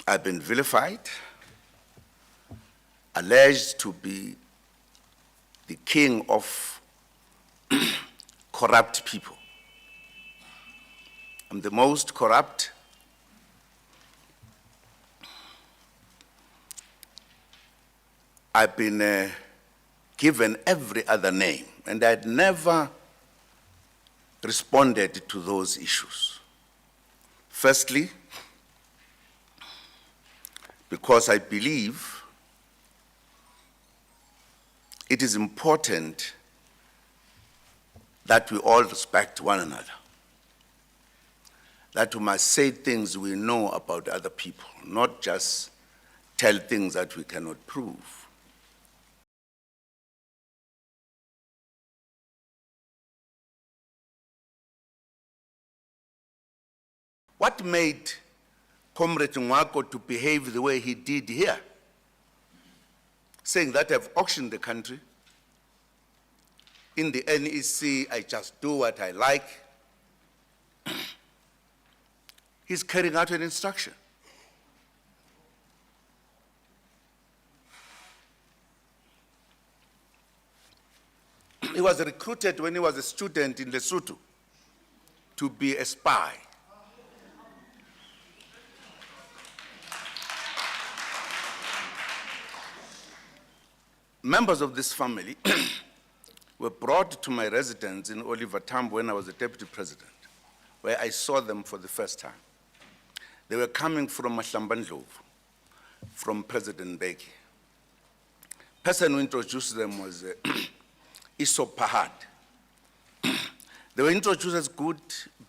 I've been vilified, alleged to be the king of corrupt people. I'm the most corrupt. I've been given every other name, and I'd never responded to those issues. Firstly, because I believe it is important that we all respect one another, that we must say things we know about other people, not just tell things that we cannot prove. What made Comrade Nwako to behave the way he did here, saying that I've auctioned the country, in the NEC I just do what I like? He's carrying out an instruction. He was recruited when he was a student in Lesotho to be a spy. Members of this family were brought to my residence in Oliver Tambo when I was the deputy president, where I saw them for the first time. They were coming from Mahlambandlovu, from President Mbeki. The person who introduced them was Isop Pahad. They were introduced as good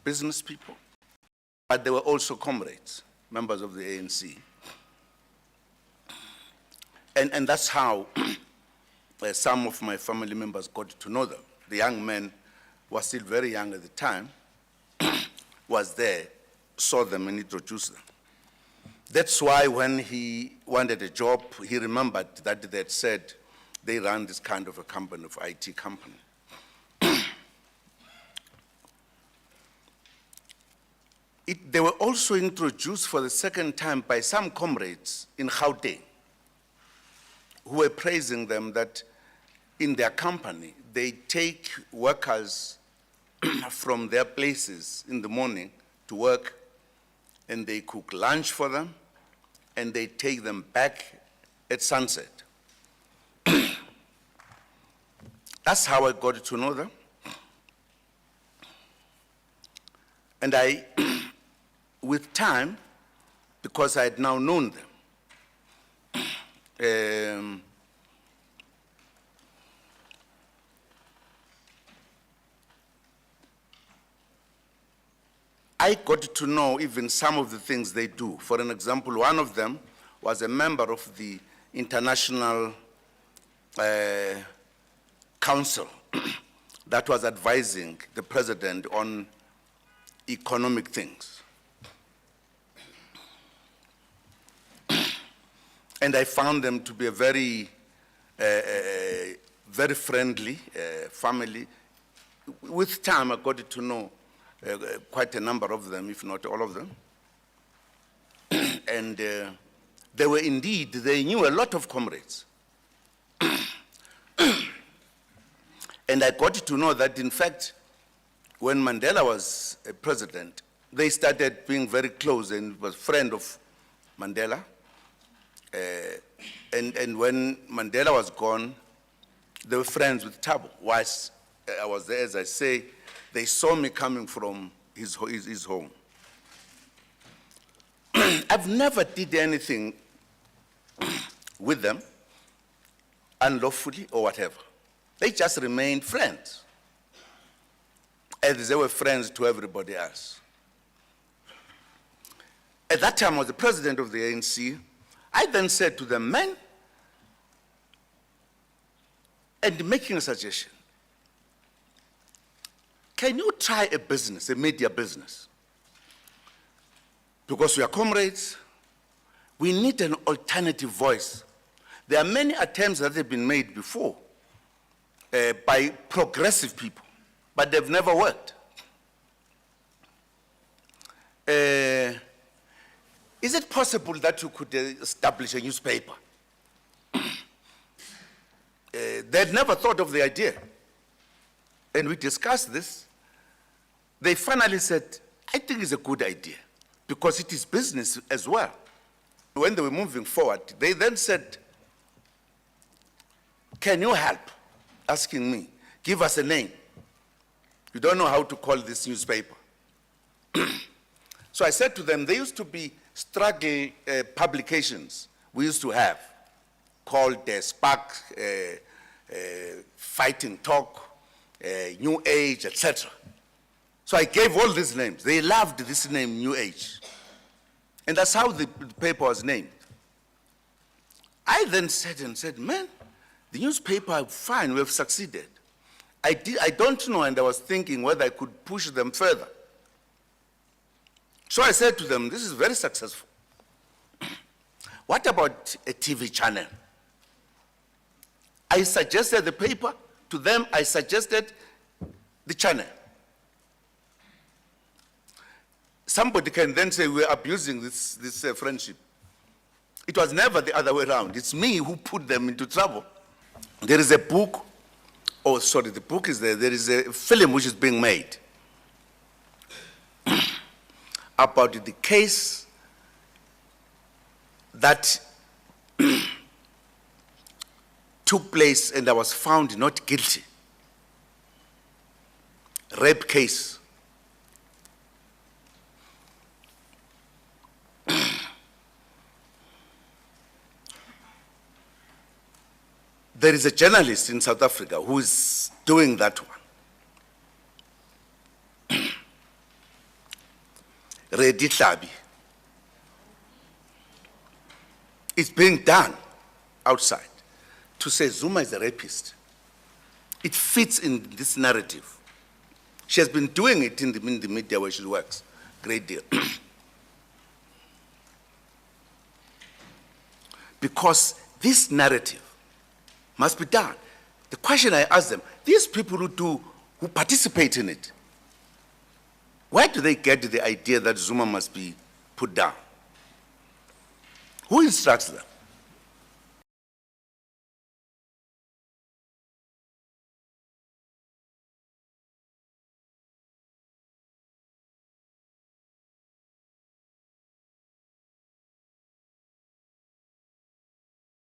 business people, but they were also comrades, members of the ANC. And that's how some of my family members got to know them. The young man was still very young at the time, was there, saw them and introduced them. That's why when he wanted a job, he remembered that they had said they ran this kind of a company, of IT company. They were also introduced for the second time by some comrades in Gauteng, who were praising them that in their company, they take workers from their places in the morning to work, and they cook lunch for them, and they take them back at sunset. That's how I got to know them. And I, with time, because I had now known them, I got to know even some of the things they do. For an example, one of them was a member of the International Council that was advising the president on economic things. And I found them to be a very, very friendly family. With time, I got to know quite a number of them, if not all of them. And they were indeed, they knew a lot of comrades. And I got to know that, in fact, when Mandela was a president, they started being very close and was a friend of Mandela. And when Mandela was gone, they were friends with Thabo. Whilst I was there, as I say, they saw me coming from his home. I've never did anything with them, unlawfully or whatever. They just remained friends, as they were friends to everybody else. At that time, I was the president of the ANC. I then said to them, men, and making a suggestion, can you try a business, a media business? Because we are comrades, we need an alternative voice. There are many attempts that have been made before by progressive people, but they've never worked. is it possible that you could establish a newspaper? They'd never thought of the idea. And we discussed this. They finally said, I think it's a good idea because it is business as well. When they were moving forward, they then said, can you help? Asking me, give us a name. We don't know how to call this newspaper. So I said to them, there used to be struggle publications we used to have called Spark, Fighting Talk, New Age, etc. So I gave all these names. They loved this name, New Age. And that's how the paper was named. I then said, man, the newspaper, fine, we have succeeded. I don't know, and I was thinking whether I could push them further. So I said to them, this is very successful. What about a TV channel? I suggested the paper. To them, I suggested the channel. Somebody can then say we're abusing this friendship. It was never the other way around. It's me who put them into trouble. There is a book, oh sorry, the book is there. There is a film which is being made about the case that took place and I was found not guilty. Rape case. There is a journalist in South Africa who is doing that one. Redi Hlabi. It's being done outside to say Zuma is a rapist. It fits in this narrative. She has been doing it in the media where she works. Great deal. Because this narrative must be done. The question I ask them, these people who participate in it, where do they get the idea that Zuma must be put down? Who instructs them?